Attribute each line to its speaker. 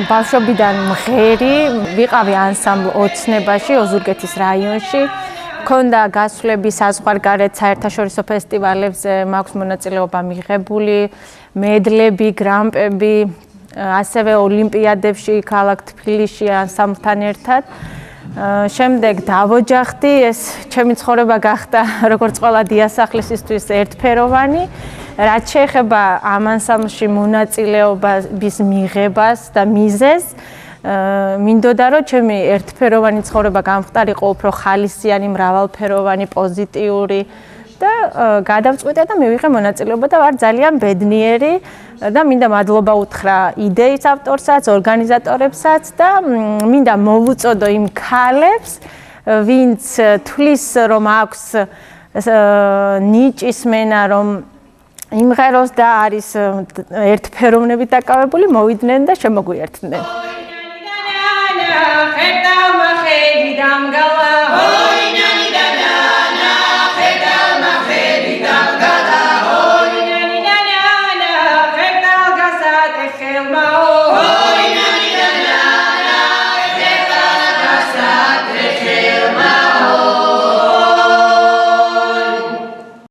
Speaker 1: ბავშვობიდან მღერი, ვიყავი ანსამბლ ოცნებაში, ოზურგეთის რაიონში. მქონდა გასვლები საზღვარგარეთ საერთაშორისო ფესტივალებზე, მაქვს მონაწილეობა მიღებული, მედლები, გრან-პრები, ასევე ოლიმპიადებში ქალაქ თბილისში ანსამბლთან ერთად. შემდეგ დავოჯახდი, ეს ჩემი ცხოვრება გახდა როგორც ყველა დიასახლისისთვის ერთფეროვანი. რაც შეეხება ამ ანსამბლში მონაწილეობის მიღებას და მიზეზს, მინდოდა რომ ჩემი ერთფეროვანი ცხოვრება გამხდარიყო უფრო ხალისიანი, მრავალფეროვანი, პოზიტიური და გადავწყვიტე და მივიღე მონაწილეობა და ვარ ძალიან ბედნიერი და მინდა მადლობა უთხრა იდეის ავტორსაც, ორგანიზატორებსაც და მინდა მოვუწოდო იმ ქალებს, ვინც თვლის რომ აქვს ნიჭის მენა, რომ იმღეროს და არის ერთფეროვნებით დაკავებული, მოვიდნენ და შემოგვიერთდნენ.